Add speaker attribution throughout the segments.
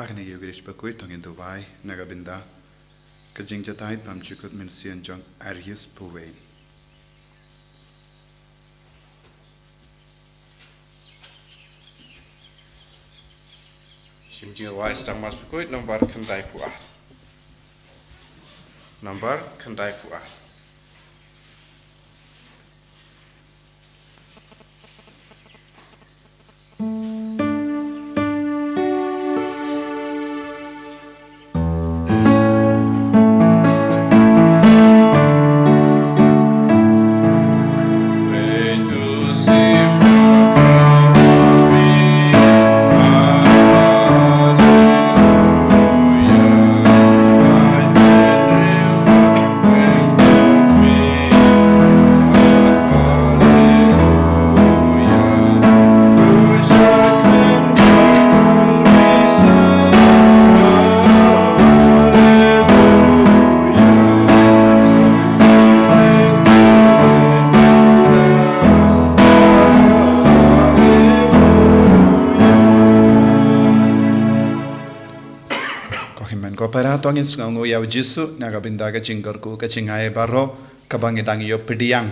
Speaker 1: Taïew Bakhuid Thohdieng Dubai Nagabinda Kajing Jatai Pam Chukut Minsian Jong Arius Puway
Speaker 2: Simjing wise tang mas Bakhuid nomor kandai puah. Nomor kandai puah.
Speaker 1: Para tongin Sngi yaw jisu nagabinda ka jingkorku ka jingaye baro kabangidang yo pidiang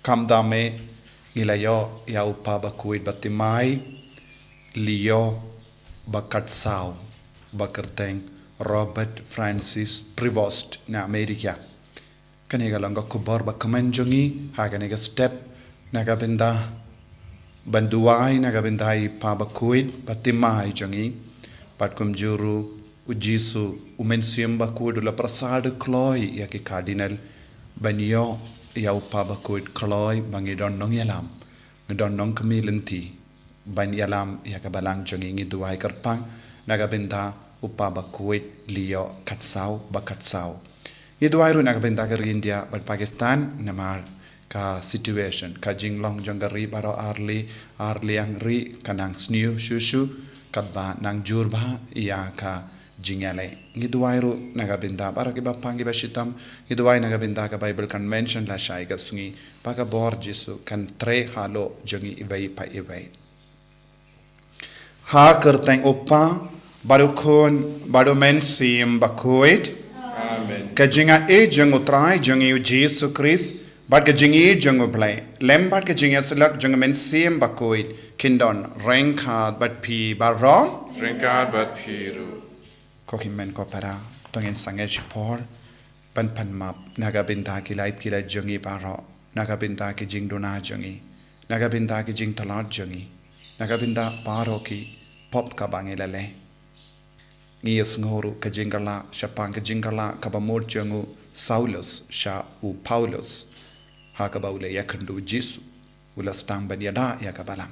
Speaker 1: kamdame gilayo yaw pa Bakhuid batimai liyo bakatsao bakerteng Robert Francis Prevost na Amerika kaniga langga kubor bakamanjongi haganiga step nagabinda banduai nagabindai pa Bakhuid batimai jongi patkum juru Ujisu umensiam Bakhuid ula prasad kloy ya ki cardinal banyo ya upa Bakhuid kloy bangidon nong yalam ngidon nong kemilinti ban yalam ya ka balang jongi ngiduai karpang nagabinda upa Bakhuid liyo katsau bakatsau ngiduai ru nagabinda ka India bat Pakistan namar ka situation ka jinglong jongari baro arli ang ri kanang sniu shushu kadba nang jurba ya ka jingale ngiduairu nagabinda para ki bapang giba shitam ngiduai nagabinda ka Bible convention la shai ga sungi paka bor jisu kan tre halo jongi ibai pa ibai ha kerteng opa baru kon baru men sim Bakhuid
Speaker 2: amen
Speaker 1: ka jinga e jong utrai jongi Jesu Christ bat ka jingi jong blai lem bat ka jinga selak jong men sim Bakhuid kindon rengkhat bat pi barom
Speaker 2: Ringkad bat piru.
Speaker 1: Kokimen ko para tongin sangej por pan map nagabinda ki light ki la jongi paro nagabinda ki jing dona jongi nagabinda ki jing talat jongi nagabinda paro ki pop ka bangilale ngiyas ngoru ka jingala shapang ka jingala ka bamor jongu Saulus sha u Paulus ha ka baule yakandu Jisu ula stang ban yada ya ka balang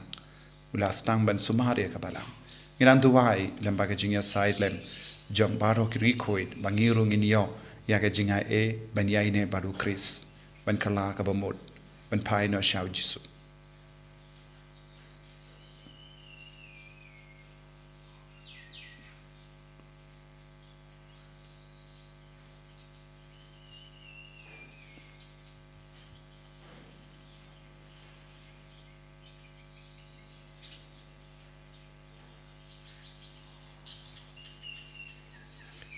Speaker 1: ula stang ban sumar ya ka balang ngiranduwai lembaga jingya side lem jong baro ki Bakhuid bangiru nginyo ya ka jinga e ban yaine baru Chris ban kala ka bamod ban pai no shau Jisu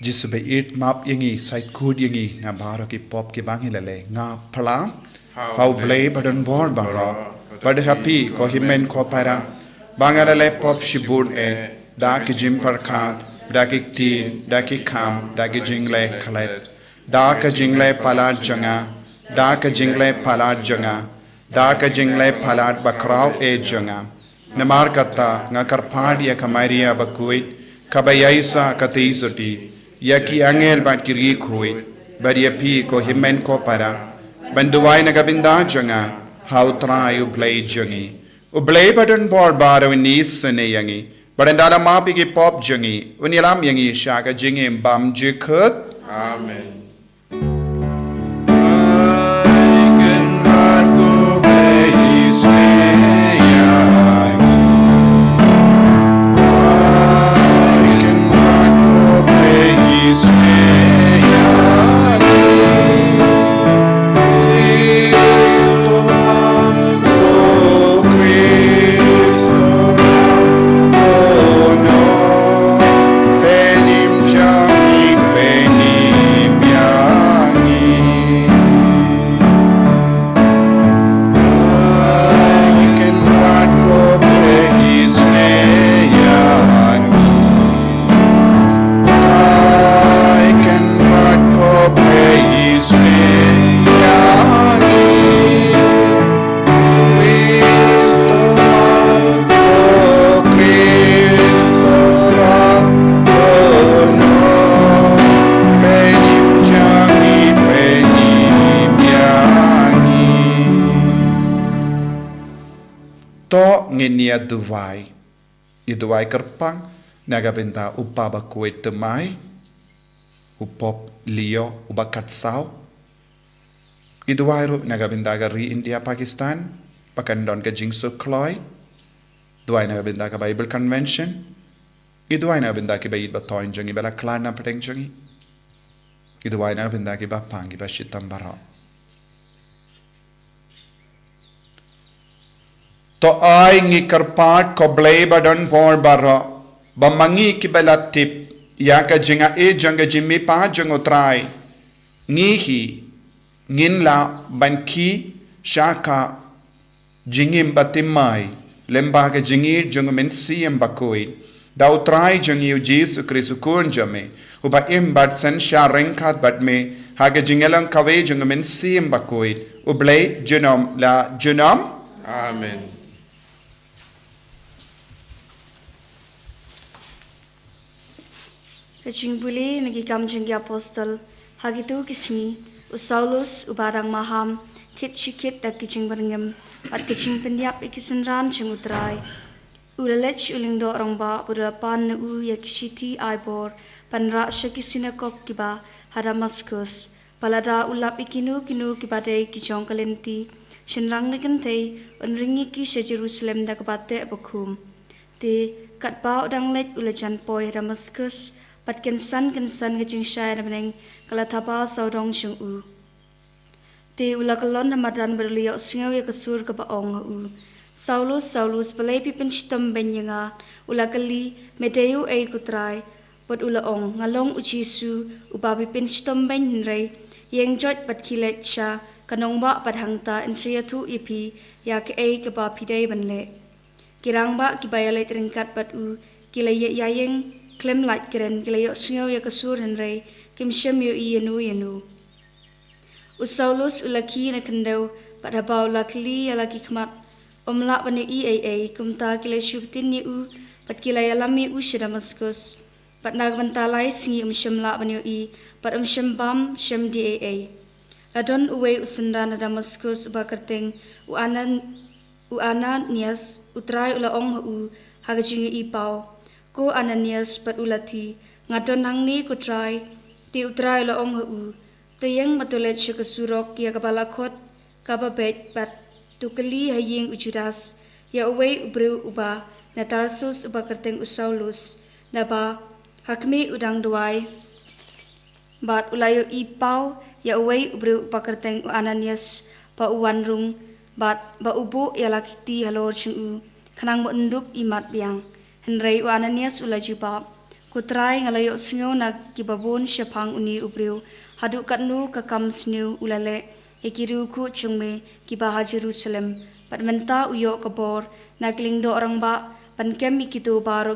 Speaker 1: Jisu be it map yangi side kud yangi na baro ki pop ki bangi lale nga pala how blay badan bor baro bad happy ko himen ko para bangarale pop shibun e da ki jim parkhat da ki tin da ki kham da ki jingle khalet da ka jingle palat janga da ka jingle palat janga da ka jingle palat bakrao e janga namar kata nga karphad ya kamaria Bakhuid kabayaisa kateisoti Yaki angel bat kiri Bakhuid bari api ko himen ko para banduai nagabinda janga how try you play jangi u play button board baro nis ne yangi barandala mapi ki pop jangi unilam yangi shaka jingi bam jikut
Speaker 2: Amen.
Speaker 1: to ngenia duwai iduai kerpang naga benta upa Bakhuid temai upop lio ubakat sau iduai ru naga benta gari India Pakistan pakan don ke jingsu kloi duai naga benta ke Bible Convention iduai naga benta ke bayit batoin jongi bela klana peteng jongi iduai naga benta ke bapang ke bashitam barok to ai ngi karpat ko blay badon por baro bamangi ki belatip ya ka jinga e janga jimmi pa jango trai ngi hi ngin la banki shaka jingim batimai lemba ka jingi jango men siem Bakhuid dau trai jangi Jesus Kristu kun jame uba im bat san sha renkat bat me haga jingelang kawe jango men siem Bakhuid ublay junom la junom
Speaker 2: Amen.
Speaker 3: Jubilee nagi kam jengi apostol hagitu kisni usaulus ubarang maham kit shikit dak kicing berngem at kicing pendiap ikisenran cengutrai ulalech ulindo orang ba berapan u ya kisiti aibor panra shakisina kok kiba hadamaskus palada ulap ikinu kinu kibade kicong kalenti shenrang negente unringi ki Jerusalem dak bate bakum te katba udang let ulajan poi Damaskus pat kensan kecing syai nang kalathapa saudong chung u te ulakalon namadan berliau singaw ya kasur ka baong u Saulus balai pipin shitam benyanga ulakali Taïew ay kutrai pat ulaong ngalong uchisu ubabi pin shitam benray yeng jot pat kilet sha kanong ba pat hangta insayatu ipi ya ke ay ka ba pidai banle kirang ba kibayalet ringkat pat u kilay yayeng klem light keren gilayo singaw ya kasur henry kim shem yo yenu usaulus ulaki na kandaw pada baw lakli ya laki kmat omla bani aa kumta kilay shubtin ni u pat kilay alami u Damaskus pat nagbantalay singi shem la bani pat shem bam shem daa ladon uwe usenda na Damaskus bakarteng u Ananias utray ulaong u hagajingi ipaw ko Ananias pat ulati ngadon hangni ko try ti utray laong hu tayeng matulet siya kasurok ya kabalakot kababet pat tukali haying ujudas ya uway ubrew uba na Tarsus uba kerteng usaulus na ba hakmi udang duay bat ulayo ipaw ya uway ubrew uba kerteng Ananias pa uwanrung bat ba ubo ya lakiti halor sing kanang mo undup imat biang Henry Ananias ulajibab kutrai ngalayo singaw nagkibabon siya pang uni ubriw hadu katnu kakam singaw ulale ikiru ku chungme kibaha Jerusalem patmenta uyo kabor naglingdo orang ba pankem ikito baro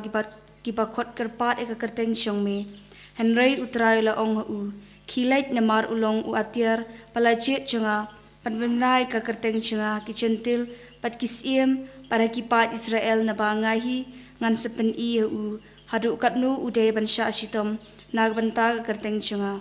Speaker 3: kibakot kerpat ekakerteng chungme Henry utrai laong u kilait namar ulong u atiar palajit chunga patmenai kakerteng chunga kicentil pat kisiem para kipat Israel na bangahi ngan sepen u hadu katnu uday bansha asitom nagbanta kerteng chunga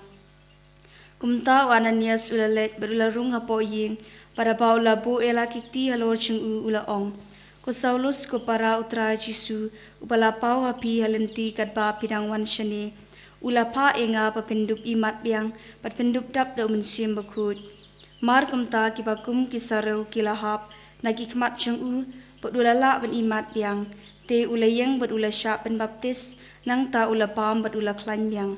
Speaker 3: kumta Ananias ulalet berularung hapo ying para baw labu ela kikti halor chung ulaong ko Saulus ko para utra Jisu upalapaw hapi halenti katba pinangwan shani ulapa enga papindup imat biang patpindup dap da umensim Bakhuid mar kumta kibakum kisarau kilahap nagikmat chung padulala ban imat biang te ulayang bat ula sya penbaptis nang ta ula pam bat ula klanyang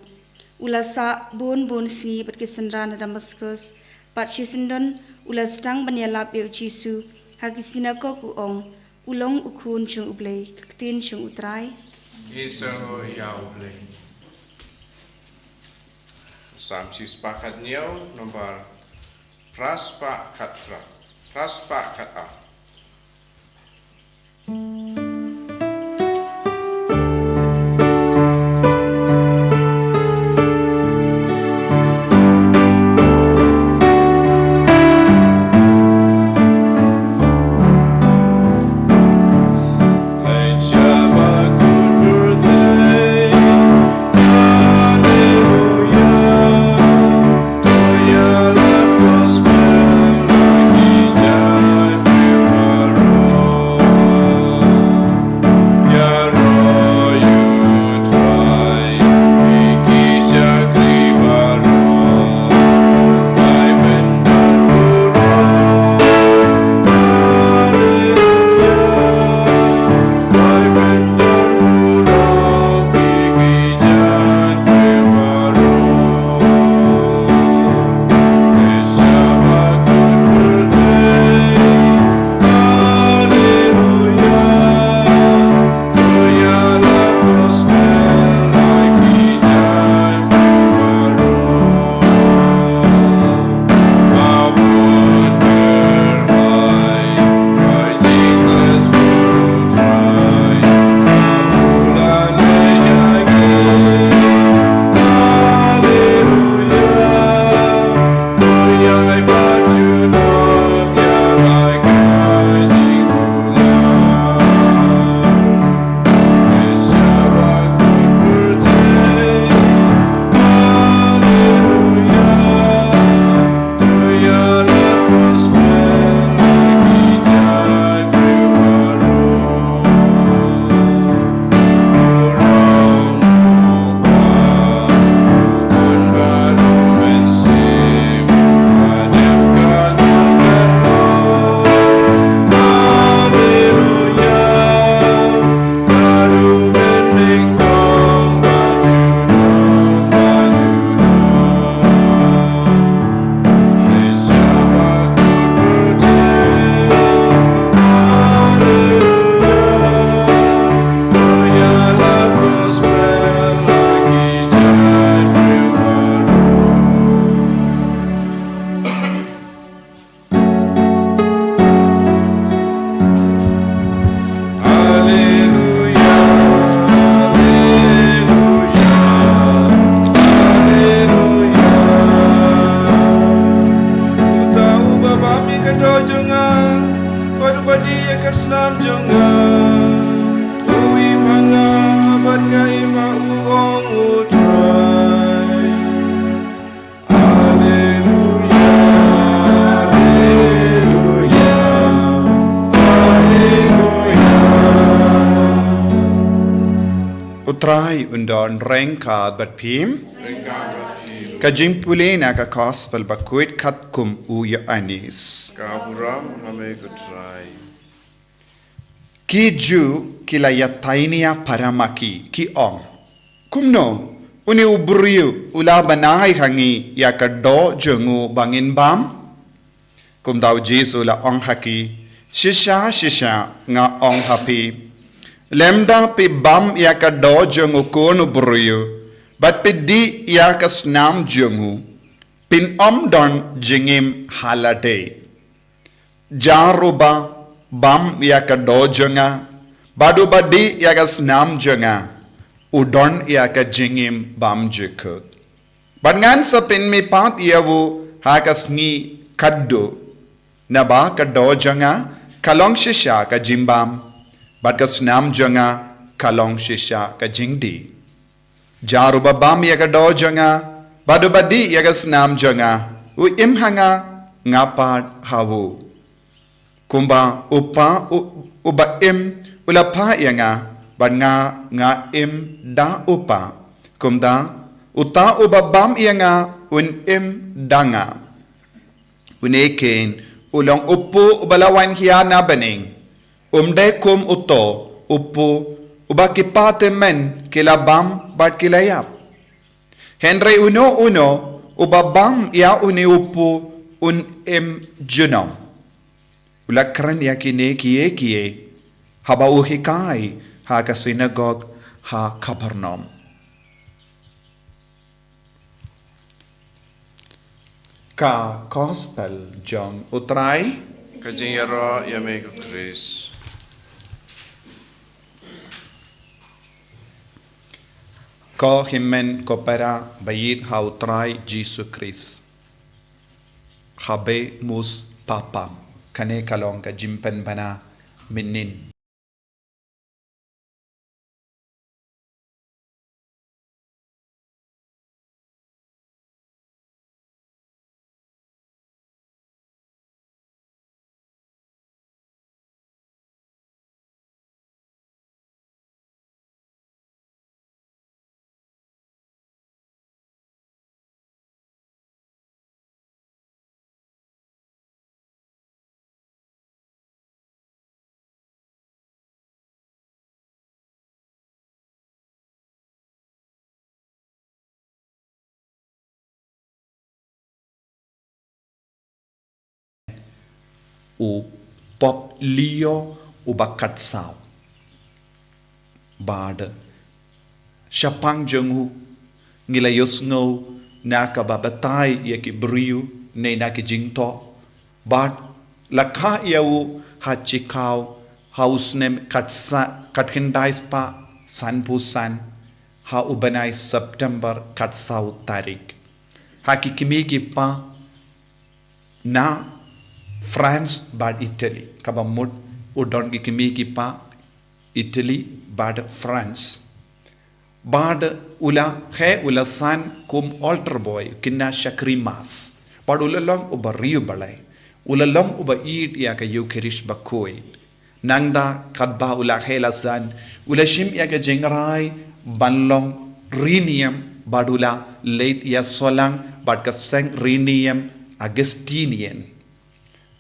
Speaker 3: ula sa bun sngi bat kisenran na Damaskus pat shisindon ula stang banyalap yo Jisu hagisina ko kuong ulong ukun chung ublay kaktin chung utray
Speaker 2: Iso ya ublay. Samsi sepakat niyaw nomor praspa kat a. Padubadi kasnam jonga Ui manga abad ngai ma uong utrai Alleluia Alleluia Alleluia
Speaker 1: Utrai undon rengkad bat pim Kajing pulena ka gospel Bakhuid khat kum uya anis
Speaker 2: Kaburam hame kutrai
Speaker 1: Ki ju kilaya tainia paramaki ki ong kumno uni ubriu ula banai hangi ya ka do jengu bangin bam kum daw jesu la ong haki shisha nga ong happy lemda pi bam ya ka do jengu kon ubriu bat pi di ya ka snam jengu pin don jingim halade jaruba bam ya ka do jenga badu badi ya ka snam jenga udon ya ka jingim bam jekut bangan sa pin mi pat yawu ha ka sngi kaddo na ba ka do jenga kalong shisha ka jimbam bat ka snam jenga kalong shisha ka jingdi jaruba bam ya ka do jenga badu badi ya ka snam jenga u im hanga ngapad hawu kumba upa uba im ulapa yanga banga nga im da upa kumda uta uba bam yanga un im danga uneken ulong upu ubalawan hiya na baning umde kum uto upu uba kipate men kila bam bat kilayap Henry uno uba bam ya uni upu un im junom ulakran ya kie haba uhikai ha ka synagogue ha Kapernaum ka gospel John utrai
Speaker 2: Kajing yaro yame kutris
Speaker 1: ko himmen ko para bayit ha utrai Jesus Christ habe mus papam kane kalong ka jimpen bana minin u pop lio u bakat sao bad shapang jengu ngilayos ngau na ka babatay ya ki briu ne na ki jingto bad lakha yau ha chikau hausnem katsa katkindais pa sanpusan ha ubanai September katsau tarik ha ki kimi ki pa na France bad Italy kaba mud udon ki kimi ki pa Italy bad France bad ula he ula san kum altar boy kinna shakrimas bad ula long uba riu balai ula long uba eid ya ka Eucharist Bakhuid nangda kadba ula he la san ula shim ya ka jengrai banlong rinium badula late ya solang bad ka seng rinium Augustinian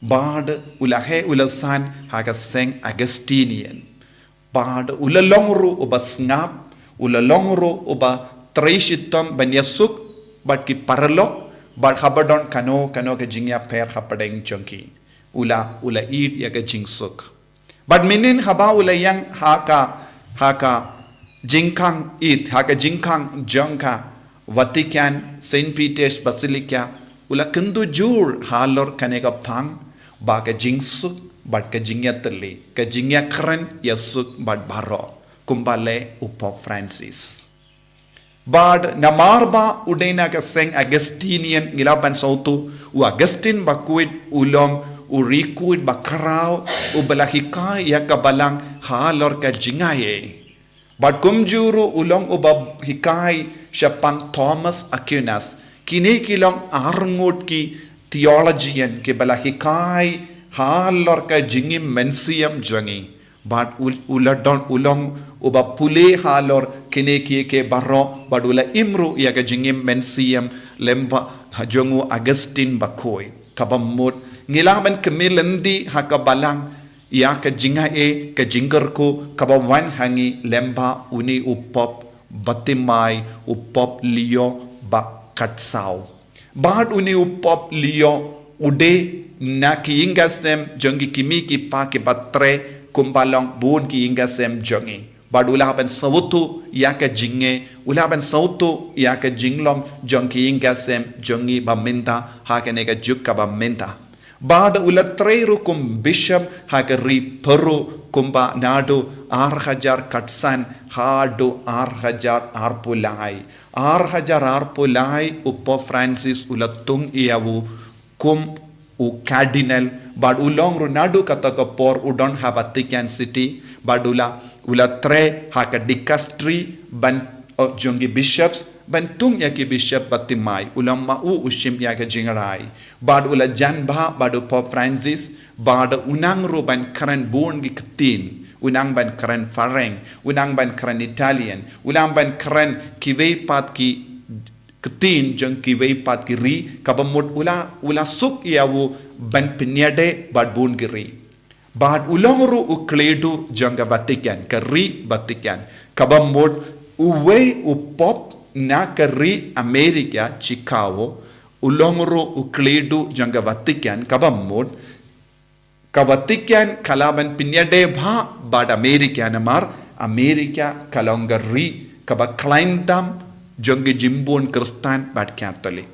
Speaker 1: bad ulahe ulasan haga seng Augustinian bad ulalongru uba snap ulalongru uba trishitam banyasuk bad ki paralok bad habadon kano ke jingya per hapadeng chunki ula eid ya ga jingsuk bad minin haba ula yang haka jingkang eid haka jingkang jongka Vatican St. Peter's Basilica ula kendu jur halor kanega pang ba ka jingsuk bad ka jingya terli ka jingya keren yasuk bad baro kumbale upo Francis bad namarba udena ka seng Augustinian gilaban sautu u Augustine Bakhuid ulong urikuid bakarau ubalahikai ya kabalang halor ka jingaye. But kumjuru ulong ubab hikai siapang Thomas Aquinas kini kilong arngut ki theologian ke balahikai halor ka jingim mensiam jangi. But uladon ulong ubab pule halor kini ki ke barro but ula imru ya ka jingim mensiam lemba hajongu Augustine Bakhuid kabamut ngilaban kemilendi hakabalang ya ka jinga ka jingerku kabawan hangi lemba uni upop batimai upop lio ba katsau bad uni upop lio ude na ki ingasem jongi kimi ki pa ki batre kumbalong bun ki ingasem jongi bad ulaban sautu ya ka jinge ulaban sautu ya ka jinglong jongi ingasem jongi baminta hakane ka jukka baminta Bada ulatreiru kum bishop hagari peru kumba nadu 6,000 katsan hadu 6,000 arpulai 6,000 arpulai uppo Francis ulatung iawu kum u cardinal bad ulong ru nadu kataka por udon have a Vatican city badula ulatre haka dicastery ban jongi bishops bantung ya ki bishop batimai ulam mau ushim ya ka jingarai bad ula janba badu Pope Francis bad unang ru ban karen born gi ketin unang ban karen fareng unang ban karen Italian ulang ban karen kiwei pat ki ketin jeng kiwei pat ki ri kabamut ula suk yawu ban pinyade bad born gi ri bad ulong ru ukledu janga Vatican ka ri Vatican kabamut uwe upop na kari Amerika Chicago ulongro ukledu janga Vatican kabamod ka Vatican kalaban pinyade bha bad Amerika namar Amerika kalongari kaba kleintam janga jimbon Kristan bad Catholic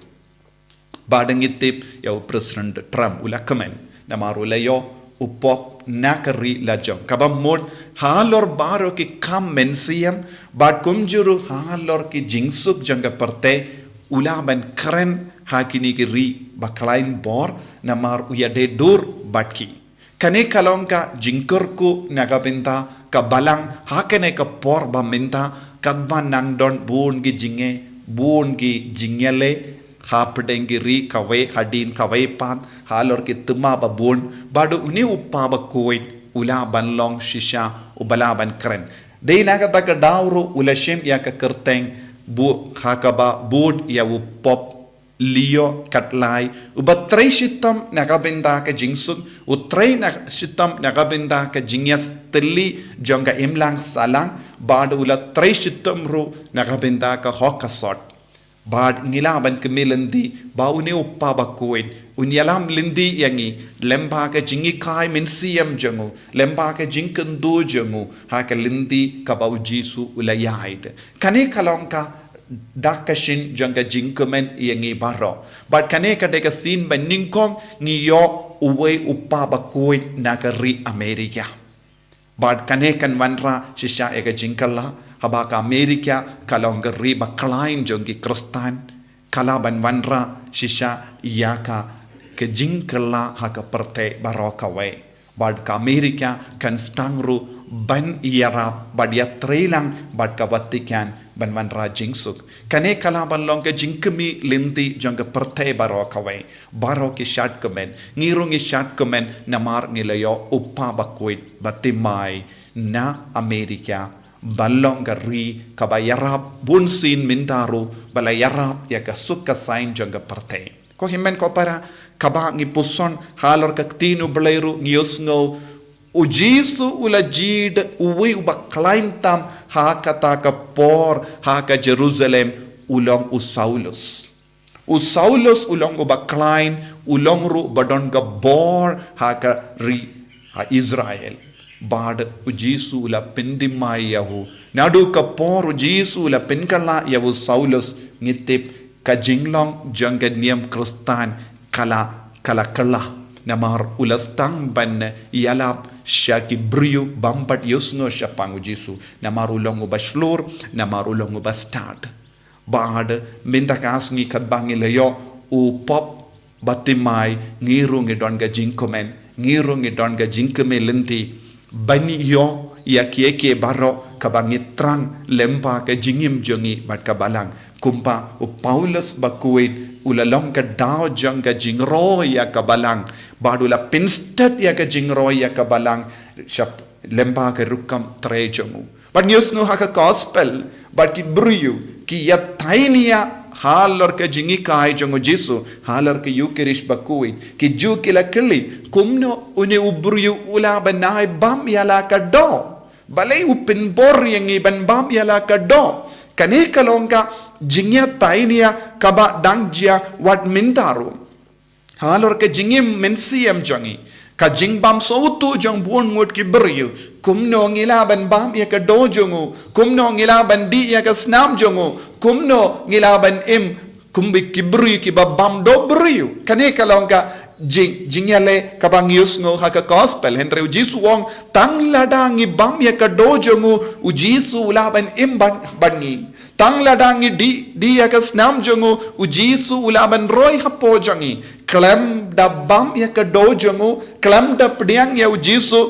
Speaker 1: badangitip ya President Trump ulakamen namar ulayo upop nakari lajong kabamod halor baro ki kam mensiam bad kumjuru halor ki jingsuk janga parte ulaban keren hakini ki ri baklain bor namar uyade dur batki kane kalongka jingkurku nagabinta kabalang hakane ka por baminta kadba nangdon bun gi jinge bun gi jingele hapedengi ri kawe hadin kawe pan halor ki tuma babun badu uni uppa Bakhuid ula banlong shisha ubala ban kren dei naga taka dauro ula shem ya ka kerteng bu hakaba bud ya upop lio katlai ubatrei shitam naga benda ka jingsuk utrei na shitam naga benda ka jingyas teli jonga imlang salang badu ula trei shitam ru naga benda ka hokasot bad ngilaban kemilandi ba uni uppa Bakhuid unyalam lindi yangi lemba ka jingi kai mensiam jangu lemba ka jinkendu jangu ha ka lindi ka bau jisu ulayaid kane kalongka dakashin janga jinkumen yangi baro but kane ka deka sin baningkong ngiyo uwe uppa Bakhuid nagari Amerika bad kane kan wanra shisha ega jinkalla habaka Amerika kalongari baklain jongi Kristan kalaban wanra shisha yaka ke jingkala haka perte barokawe bad ka Amerika kan stangru ban yarap bad ya trelang bad ka Vatican ban wanra jingsuk kane kalaban long ke jingkemi linti jonga perte barokawe baro ki shat komen ngirungi shat komen namar ngilayo uppa Bakhuid batimai na Amerika balong gari kabayarap bunsin mindaru balayarap ya kasuka sain janga parte ko himen ko para kaba ngi puson halor kaktinu beleiru ngiusngo ujisu ulajid uwi ubaklaintam ha kata ka por ha ka Jerusalem ulong Saulus ulong ubaklain ulong ru badon ga bor ha ka ri ha Israel bad ujisu la pendimai yahu nadu ka por ujisu la penkala yahu Saulus ngitip ka jinglong janga niam Kristan kala namar ulastang ban yalap syaki briu bampat yusno syapang ujisu namar ulong ubashlur namar ulong ubastad bad minta kasngi kadbangi leyo upop batimai ngiru ngidon ga jing komen ngiru ngidon ga jing kemelenti bani yo ya kieke baro kabangi trang lempa ke jingim jongi bat kabalang kumpa u Paulus Bakhuid ulalong ka dao jang ka jingro ya kabalang badula pinstat ya ka jingro ya kabalang shap lempa ke rukam tre jongu but news no ha ka gospel but ki bruyu ki ya tainia halar ke jingi kai jongo Jesu halar ke Eucharist Bakhuid ki ju kila kili kumno une ubruyu ula banai bam yala ka do balai upin bor yang iban bam yala ka do kane kalongka jingya tainia kaba dangjia wat mintaru halor ke jingi mensiam jongi ka jing bam sautu jong buon ngut ki beryu kumno ngila ban bam ya ka do jongo kumno ngila ban di ya ka snam jongo kumno ngila ban im kumbi ki beryu ki bam do beryu kane kalongka jingyale kabang yusngo haka gospel henry ujisu wong tang ladangi bam ya ka do jongo ujisu ulaban im bangi tang ladangi di ya ka snam jongo ujisu ulaban roy hapo jongi klam da bam ya ka do jongo klam da pdiang ya ujisu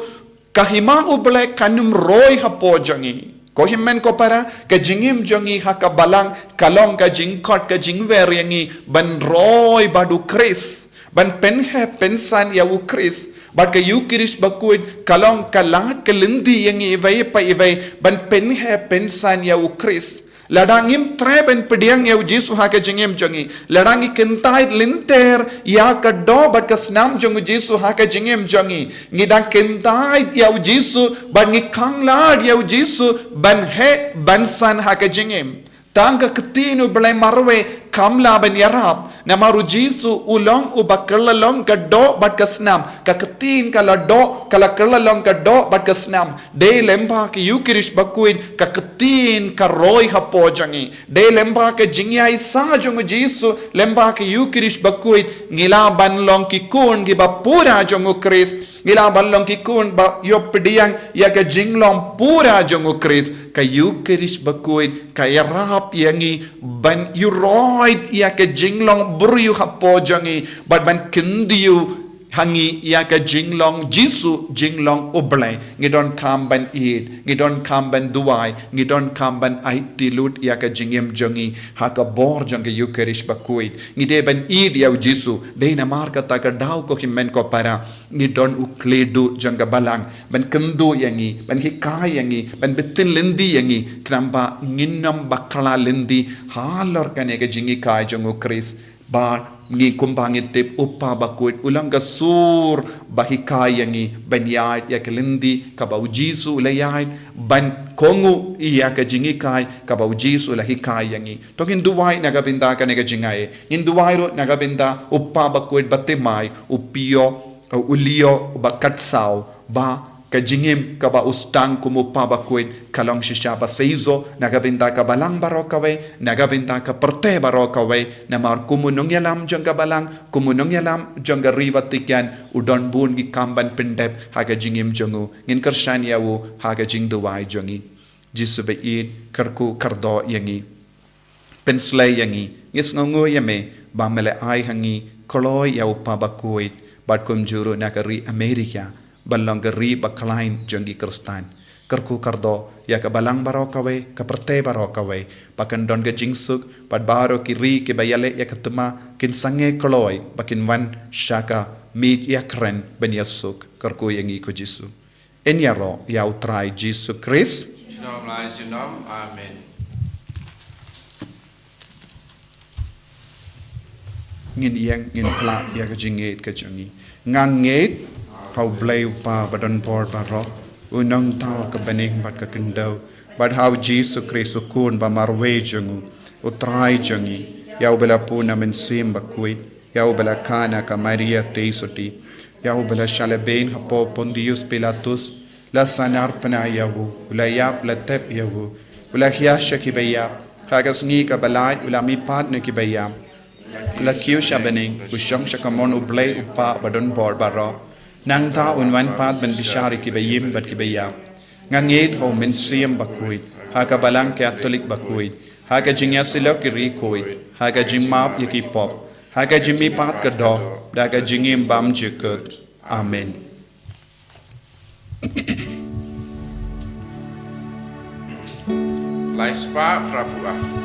Speaker 1: kahima uble kanum roy hapo jongi ko himmen ko para ka jingim jongi haka balang kalong ka jingkot ka jingwer yangi ban roy badu kris ban pen he pensan ya ukris bat ka Eucharist Bakhuid kalong kalat kelindi yang iway pa iway ban pen he pensan ya ukris ladangim tre ben pediang ya Jesu ha ka jingim jongi ladangi kentai linter ya ka do bat ka snam jong Jesu ha ka jingim jongi ngidang kentai ya Jesu ban ngi kanglad ya Jesu ban he bansan ha ka jingim tangka ketinu belai marwe kamla ben yarab namaru Jesu ulong ubakelalong ka do bat kasnam ka ketin kala do kala kelalong ka do bat kasnam de lemba ki Eucharist Bakhuid ka ketin ka roy hapo jangi de lemba ka jingya isa jong Jesu lemba ki Eucharist Bakhuid ngila ban long ki kun gi ba pura jong Kris ngila ban long ki kun ba yo pediang ya ka jinglong pura jong Kris ka Eucharist Bakhuid ka yarap yangi ban yuroid ya ka jinglong buryu hapo jangi but ban kindiu hangi ya ka jinglong Jesu jinglong oblay ngidon kamban id ngidon kamban duai ngidon kamban aitilut ya ka jingem jangi haka bor jangi Eucharist Bakhuid ngide ban id ya Jesu de na marka ta ka daw ko himmen ko para ngidon ukledu janga balang ban kendu yangi ban hikai yangi ban betin lendi yangi kramba nginnam bakala lendi halor kane ka jingi kai jango Kris ba ngi kumbangit tip upa Bakhuid ulang ka sur bahikai yangi ban yait ya kelindi ka ba Jesu ulayait ban kongu iya ka jingi kai ka ba Jesu lahikai yangi to hinduwai nagabinda ka nega jingai hinduwai ro nagabinda upa Bakhuid batemai upio ulio ba katsau ba ka jingim ka ba ustang kumupa Bakhuid kalong shisha ba seizo nagabinda ka balang barokawe nagabinda ka perte barokawe namar kumunong yalam jangga balang kumunong yalam jangga rivatikyan udon bun gi kamban pendep haga jingim jongu ngin kershan yawu haga jing duwai jongi Jesu be id karku kardo yangi penslay yangi ngis ngongo yame ba mele ai hangi koloi yawu pa Bakhuid bat kum juru nakari Amerika balang geri baklain jongi Kristan kerku kardo ya ka balang barokawe ka perte barokawe pakan don ga jingsuk pad baro kiri ke bayale ya ketema kin sange koloi bakin wan shaka mit ya kren ben yasuk kerku yangi ko Jesu enyaro ya utrai Jesu Kris
Speaker 2: amen
Speaker 1: ngin yang ngin pla ya ka jinget ka jongi nganget how blay pa badan por baro unang tao ka baning bat ka kendau but how Jesus Christ kun ba marwe jongu utrai jongi yau bela puna men sim Bakhuid yau bela kana ka Maria teisoti yau bela shalaben hapo Pontius Pilatus la sanar pana yahu ula yap la tep yahu ula hiasha ki baya kagas ni ka balai ula mi pat ne ki baya la kiu shabening ushang shakamon ublay upa badan por baro nang ta unwan pat ben bishari ki bayim bat ki bayam ngangit ho men siam Bakhuid haga balang Catholic Bakhuid haga jingya silo ki rikoid haga jimap yaki pop haga jimi pat kado daga jingim bam jikut amen
Speaker 2: Lai spa prabua.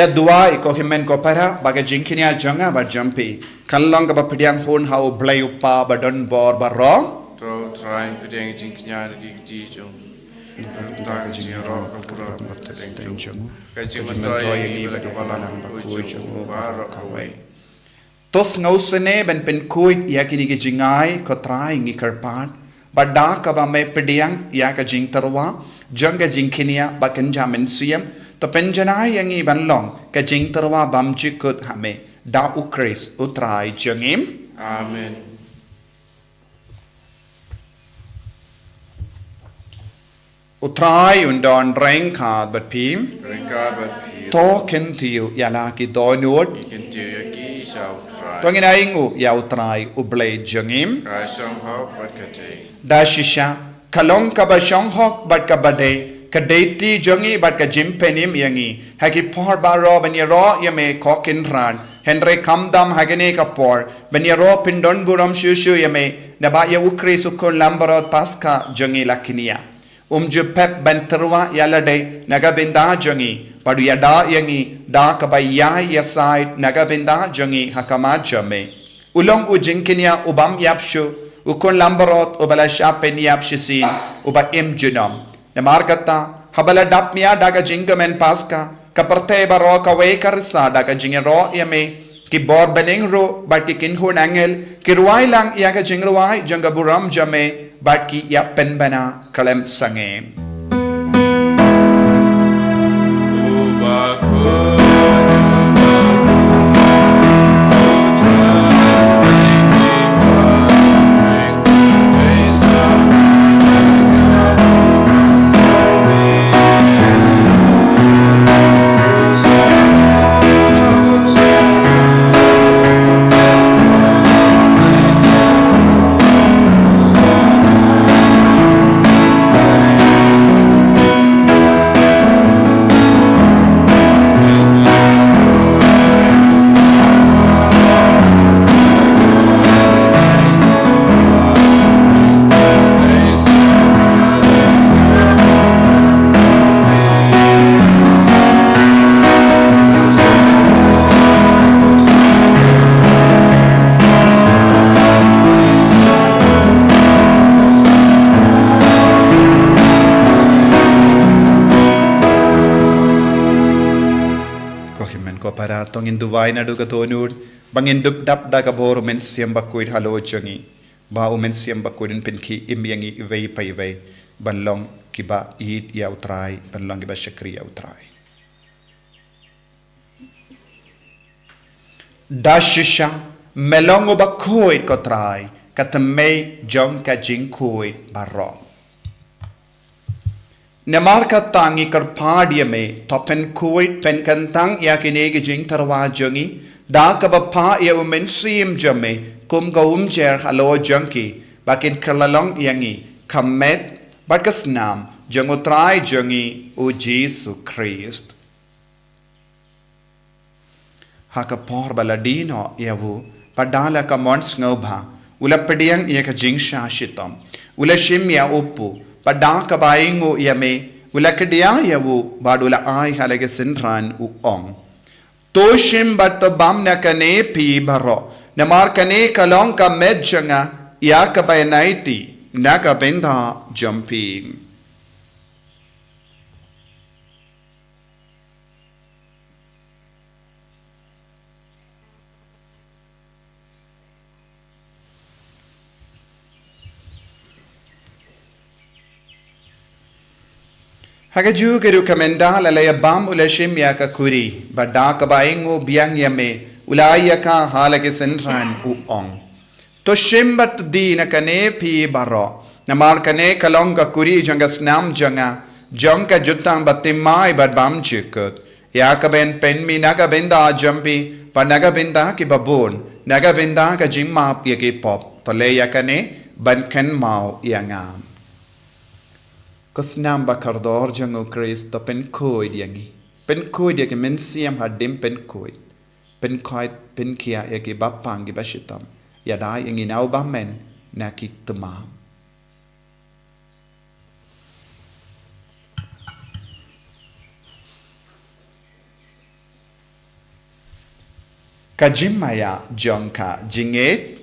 Speaker 1: ya dua iko himen ko para baga jingkinia jonga ba jampi kalong ka ba pediang hun hau blai upa ba don bor ba ro
Speaker 2: to try pedeng jing knya di ji jong ta jing ro ka pura mat teng jong ka jing matoy ni ba ka balang ba ku jong ba ro ka wai
Speaker 1: tos ngausene ben pen kuit ya kini ki jingai ko trai ngi karpat ba da ka ba me pediang ya ka jing tarwa jonga jingkinia ba kenjamen siam to penjanai yang i ban long ka jing tarwa bam chikut hame da ukris utrai jangim
Speaker 2: amen
Speaker 1: utrai undon reng kha bat phim
Speaker 2: rengka bat phi
Speaker 1: to ken tiu ya la ki do nod
Speaker 2: ikin ti ya ki sau try
Speaker 1: to ngina ingu ya utrai ublai jangim
Speaker 2: ka song ho bat ka te
Speaker 1: da shisha kalong ka ba shong hok bat ka bade ka deiti jongi bat ka jim penim yangi hagi por ba ro ban ya ro ya me kokin ran henry kamdam hagene ka por ban ya ro pindon buram shu shu ya me na ba ya ukri sukun lambarot paskha jongi lakinia ju pep ban terwa ya lade naga binda jongi padu ya da yangi da ka ba ya ya side naga binda jongi hakama jame ulong u jinkinia ubam yapshu ukun lambarot ubala shapen yapshisin uba im junam na markata habala dapmia daga jingamen paska kaparte baro ka we karsa daga jingero yame ki bor bening ro bat ki kinhun angel ki ruai lang ya ka jingruai janga buram jame bat ki ya pen bana kalem sange tongin duwai na duga tonur bangin dub dap daga bor men siam Bakhuid halo changi ba men siam Bakhuid pinki imyangi vei pai vei banlong kiba eid ya utrai banlong kiba shakri ya utrai dashisha melongo Bakhuid kotrai katame jong ka jingkhuid barro namarka tangi karpadia me topen kuit pen kantang ya kinegi jing tarwa jongi da ka bapa ya umen sim jame kum ga jer halo jonki bakin kerlalong yangi kamet bakasnam jangotrai jongi o Jesu Christ haka por baladino yavu padala ka mons ngobha ula pediang ya ka jing shashitam ula shimya upu padaka baingo yame ula kedia yavu badula ai halage sindran u ong toshim bat bam na kane pi baro namar kane kalong ka medjanga ya ka bainaiti naga benda jumping Hagaju geru kamenda lalaya bam ulashim ya ka kuri bada ka baingo biang yame ulaya ka halage senran u ong to shimbat di na kane pi baro namar kane kalong ka kuri janga snam janga jangka jutang batimai bad bam chikut ya ka ben pen mi naga benda jampi pa naga benda ki babon naga benda ka jimma ya ki pop to le ya kane ban ken mau yangam Kasnam bakardor jango Christ pen koid yangi pen koid yaki men siam hadim pen koid pen kia yaki bapang gi bashitam yadai yangi nau bamen nakik temam Kajimaya jongka jinget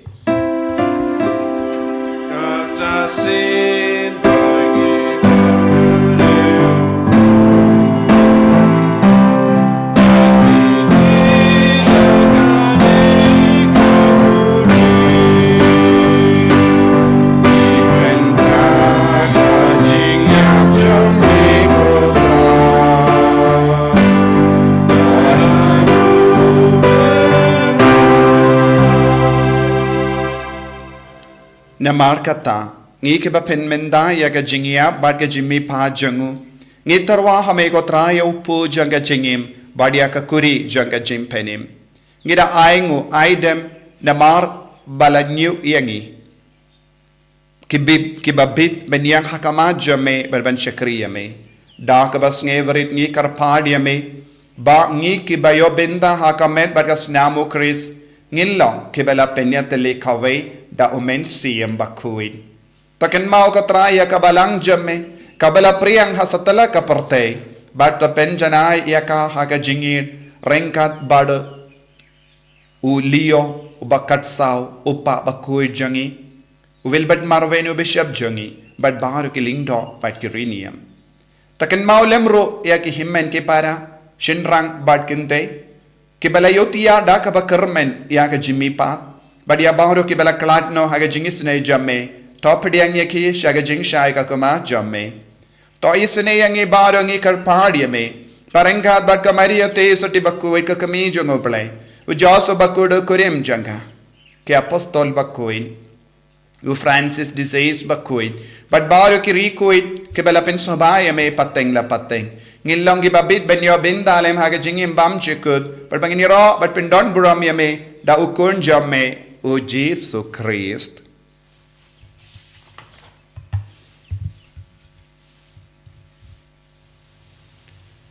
Speaker 1: Namar kata ngi ke bapen menda ya ga jingia bad ga jimmi pa jangu ngi tarwa hame ko traya upu janga jingim badia ka kuri janga jimpenim ngi da aingu aidem namar balanyu yangi kibabit benyang hakama jame berban shakriya me da ka bas nge verit ngi karpadia me ba ngi ki bayo benda hakamet bad ga snamu Chris ngillo kibala penya tele kawai da umen siyam Bakhuid taken mau ka traya ka balang jamme kabala priyang hasatala ka parte bat penjanai ya ka haga jingir rengkat bad u lio ubakat saw upa Bakhuid jangi wilbat marvenu bishop jangi bat baru ki lingdo bat ki riniam taken mau lemro ya ki himmen ki para shinrang bat kinte kibala yotia da ka bakermen ya ka jimmi pa badia bahro kibala klat no haga jingis ne jamme Thohdieng yaki shaga jing shai ka kuma jamme to isne yangi baro ngi kar pahadi me parenga bat ka maria te soti Bakhuid ka kami jongo play u jaso Bakhuid kurim janga ke apostol Bakhuid u Francis disease Bakhuid but baro ki rikuid kibala pen sobaya me pateng la pateng ngilong gi babit benyo bindalem haga jingim bam chikud but bangini ro but pindon buram yame da ukun jamme o Jesu Christ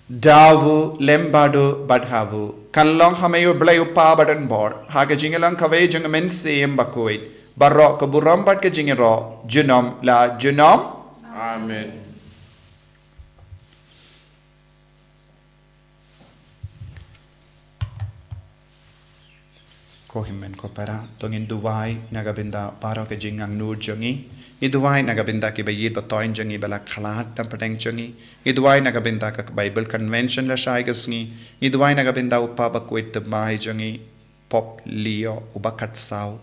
Speaker 1: dawu lembadu badhavu kanlong hamayo blay upa badan bor haga jingelang kawai jingmen siyam Bakhuid barro ka buram bat ka jingero junom la junom
Speaker 2: Amen.
Speaker 1: Kohimen ko para tongin duwai nagabinda paro ke jingang nur jongi iduwai nagabinda ki bayid batoin jongi bala khalat tampateng jongi iduwai nagabinda ka Bible convention la shai gasngi iduwai nagabinda upa Bakhuid tabmai jongi pop leo ubakat saw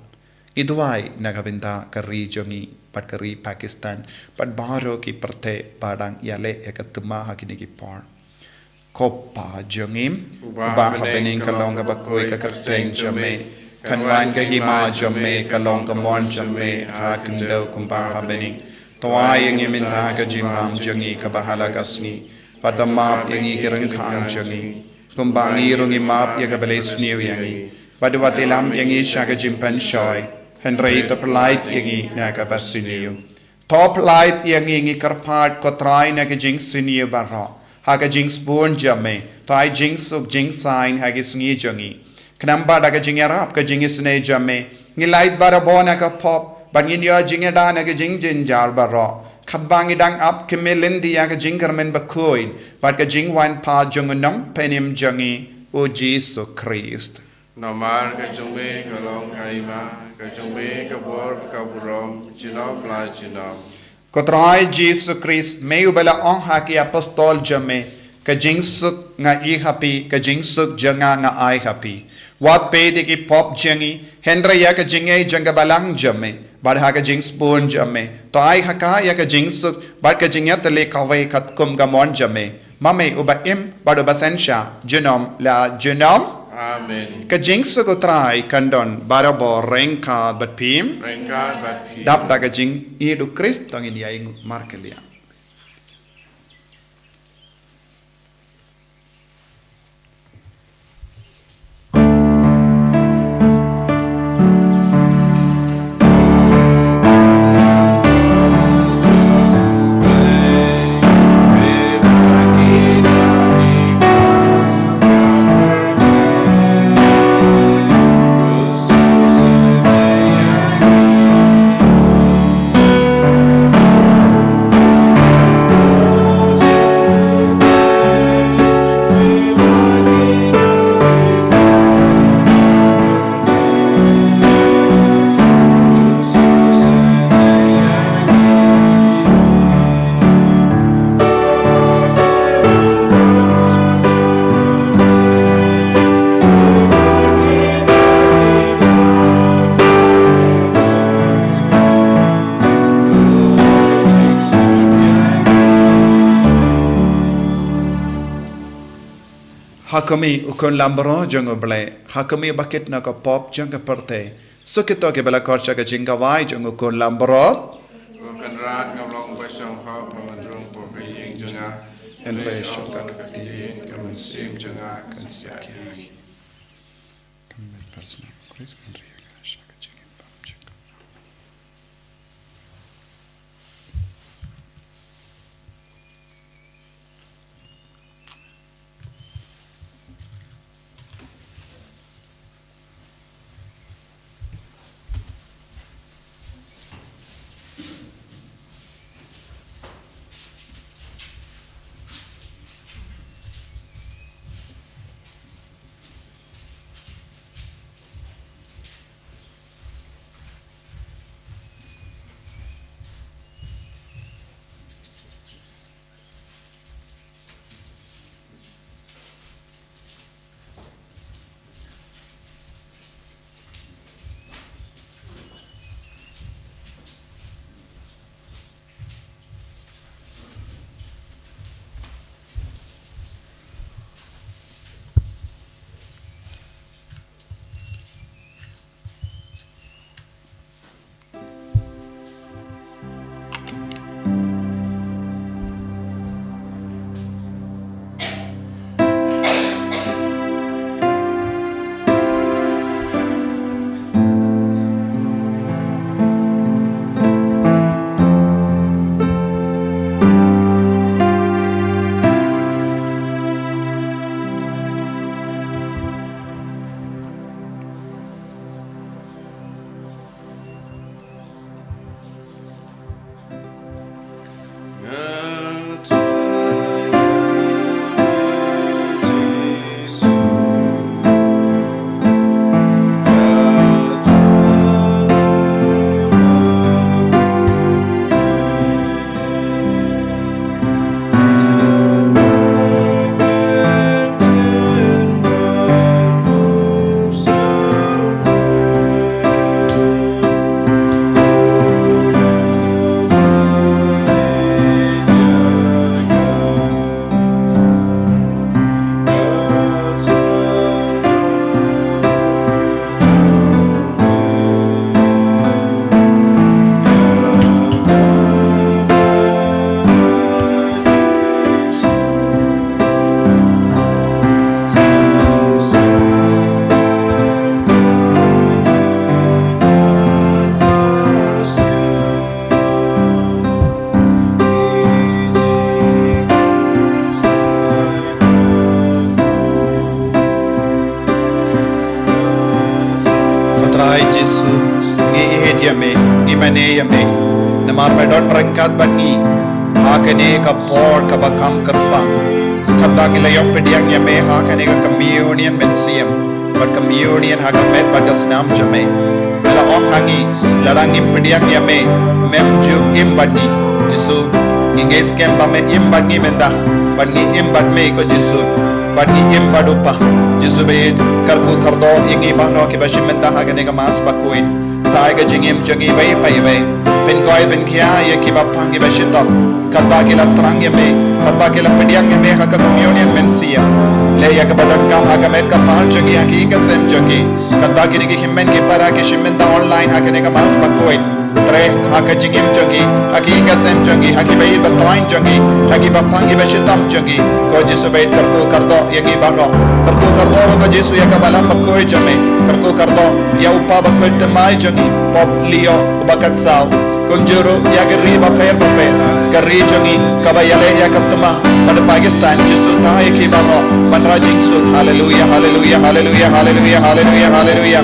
Speaker 1: iduwai nagabinda ka ri jongi pat ka ri Pakistan pat baro ki parte padang yale ekatma hakini ki par Kopa jungim, Uba habening kalong Bakhuid kakateng jame, Kanwan kahima jame, kalong kamon jame, Hakendo kumba habening, Taïew yang minta kajimam jungi kabahala kasni, Padamap yang ikirang kang jungi, Kumbangi rungi map yang kabalis niu yangi, Padawatilam yang isya kajimpan shoy, Henry topelait yang i nakabasiniu. Top light yang i karpat kotrai nakajing siniu barra, Hakajing spoon jame, Tai jing suk jing sign hagis ngi jungi. Knamba dakajing yarap kajing isne jame, Ngilait barabona ka pop, Bangin yo jing ada nakajing jinjar barra. Khabangi dang up kimilindi yang kajing karmen Bakhuid, But kajing wan pa jungunong penim jungi, O Jesus Christ.
Speaker 2: Namar kajumbe kalong kaima, kajumbe kabor kaburom, chinop la chinop.
Speaker 1: Kotrai Jesus Christ, may ubala ong haki apostol jame, kajing suk nga I happy, kajing suk janga nga I happy. Wat pede ki pop jangi, Henry ya kajing ay janga balang jame, bad ha kajing spoon jame, to I haka ya kajing suk, bad kajing ya tele kaway kat kum gamon jame, mame uba im, bad uba sensya, genom la genom.
Speaker 2: Amen.
Speaker 1: Kajing sukutrai kandon barabo rengka bat pim,
Speaker 2: Rengka bat pi.
Speaker 1: dap da kajing idu Christ tong ini ay markelia. Hakami ukon lambro jang oble, hakami bakit na ka pop jang ka parte. So kito ke bala korcha ka jingawai jang ukon lambro.
Speaker 2: Bukan rat ngablong pasang hak mengadrung po kayeng junga.
Speaker 1: En presyo ka
Speaker 2: Kati kamun sim junga kan siya.
Speaker 1: Kami personal Chris kan riya ka siya ka jingin pam jang. yame imane yame namar medon rangkat bani hakane ka por ka bakam kerpang kabang ilayok pediang yame hakane ka communion mensiam but communion hakamet badas nam jame la ong hangi larang impediang yame memju imbani jisu ninges kemba me imbani menda bani imbat me ko jisu bani imbadupa jisu be karku kardo ingi bahro ki bashim menda hakane ka mas Bakhuid tai ga jingim jangi bai pai bai pen koi pen khia ye ki bapang ki bashitap kadba ki la trang yame kadba ki la pediang yame haka communion mensia le ya ka badan kam haka met ka pal jangi haki ka sem jangi kadba ki ni ki himmen ki para ki shimmen da online hakane ka mas Bakhuid tre haka jingim jangi haki ka sem jangi haki bai batoin jangi haki bapang ki bashitam jangi ko jisu bai karku kardo yangi bahro karku kardo ro ka jisu ya ka balam Bakhuid jame karku kardo ya upa Bakhuid temai jangi pop lio ubakat sao kunjuru ya geri baper geri jangi kabayale ya kaptama pada Pakistan jisu tahi ki bahro panrajing sud hallelujah hallelujah hallelujah hallelujah hallelujah hallelujah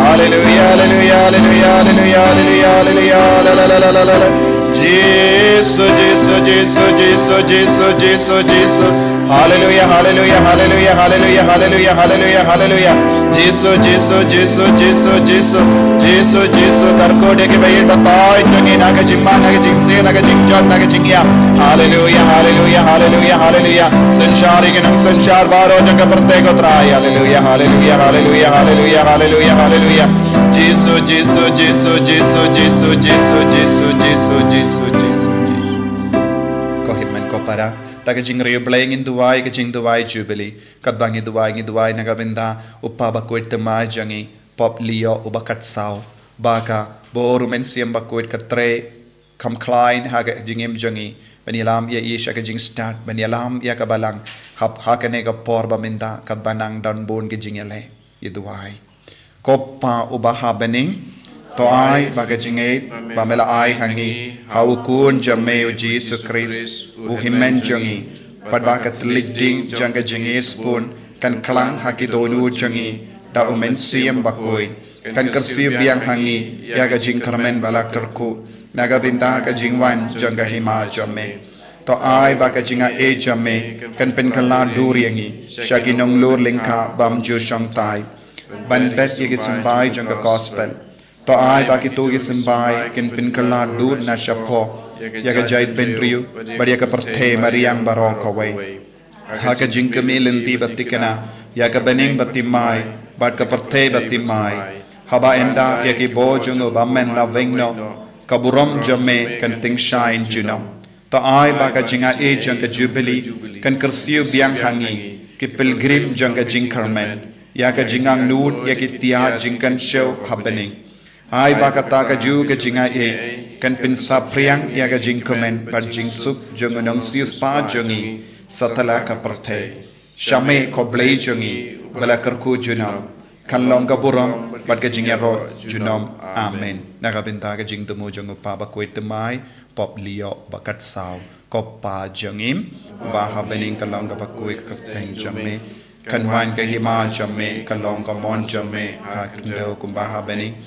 Speaker 1: hallelujah hallelujah hallelujah hallelujah hallelujah la la la la la jisu jisu jisu jisu jisu jisu jisu hallelujah hallelujah hallelujah hallelujah hallelujah hallelujah hallelujah jisu jisu jisu jisu jisu jisu jisu karkode ke bayit batay jangi naga jimma naga jingse naga jingjot naga jingya hallelujah hallelujah hallelujah hallelujah sanshari ke nang sanshar baro janga pratek utray hallelujah hallelujah hallelujah hallelujah hallelujah hallelujah jisu jisu jisu jisu jisu jisu jisu jisu jisu jisu jisu ko himmen ko para taga jing rio playing in duwai ke jing duwai Jubilee kadbang i duwai nagabinda uppa Bakhuid temai jangi pop lio ubakat sao baka boru mensiam Bakhuid katre kam klein haga jingim jangi banilam ya isha ke jing start banilam ya kabalang hap hakane ka por baminda kadbanang danbon ke jingele i duwai koppa ubaha bening to ai baga jinget bamela ai hangi haukun jame Jesus Christ u himmen jangi padbaka tliding janga jingit spoon kan klang haki donu jangi da umensiam Bakhuid kan kersiu biang hangi yaga jing karmen bala kerku naga binta ka jingwan janga hima jame to ai baka jinga e jame kan pen kala duriangi shagi nong lur lingka bam ju shang tai ban bet yegi sumbai janga gospel to ai baki togi simbai kin pin kala dud na shapo yaga jait benriu bari yaga parthe mariang barong kawai haka jinka melinti batikana yaga bening batimai bat ka parthe batimai haba enda yagi bojungo bammen la vengno kaburom jame kan ting shine juno to ai baka jinga e janga Jubilee kan kersiu biang hangi ki pilgrim janga jingkarmen yaga jingang nud yagi tia jingkan show happening ai bakata ka ju ka jinga e kan pin sa priang ya ka jing komen par jing suk jong nong sius pa jongi satala ka parthe shame ko blei jongi bala karku junam kan long ka buram pat ka jing ro junom amen naga binta ka jing tumu jong pa Bakhuid temai pop lio bakat sao ko pa jongim ba ha bening ka long ka Bakhuid ka teng jame kan wan ka hima jame ka long ka mon jame ha kndo kumba ha bening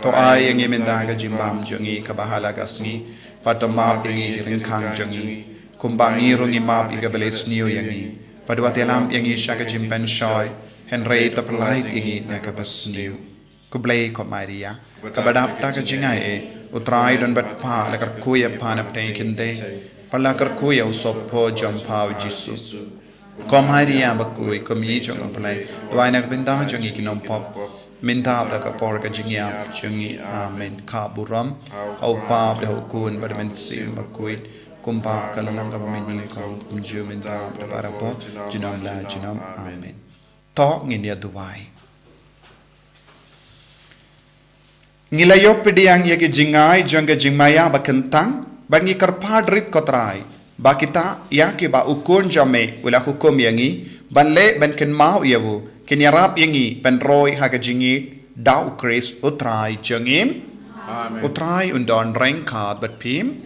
Speaker 1: to ai yangi menda ga jimbam jangi ka bahala ga sngi patomap yangi hirin khang jangi kumbangi rungi map iga beles niu yangi padwa telam yangi shaka jimpen shoy henrei taplait yangi na ka bas niu kublei ko maria ka badap ta ka jingai e utrai don bat pa la kar kuya panap te kinde pala kar kuya usop po jampau jisu Komaria Bakhuid komi jong play tuaina binda jongi kinom pop minta da ka por ka jingya jongi amen ka buram au pa da hukun badmen sim Bakhuid kumpa kalalang ka min kong kumju minta da parapo jinom la jinom amen to nginia duwai ngilayo pidiang yagi jingai jonga jingmaya bakentang bangi karpad rit kotrai bakita yaki ba ukun jame ula hukum yangi banle ban ken mau yawu kinyarap yangi ban roy haga jingi dau Chris utrai jangim utrai undon reng kad bat pim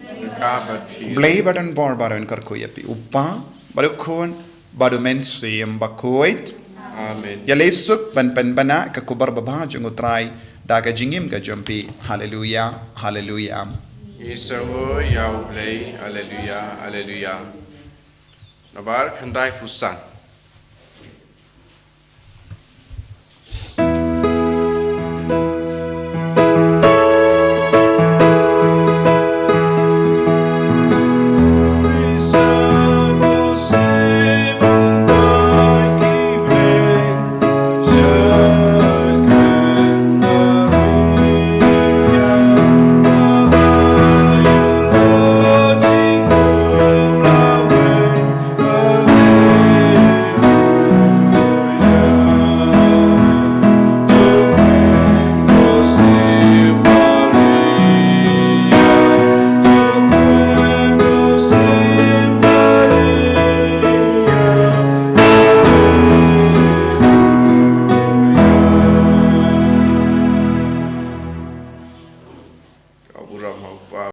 Speaker 1: blay badan bor baron karko yapi upa baru kon baru men sim Bakhuid
Speaker 2: amen
Speaker 1: ya lesuk ban pen bana ka kubar baba jung utrai da ka jingim ka jompi hallelujah hallelujah
Speaker 2: Isawo yau play, Alleluia, Alleluia. Nabar kandai pusan.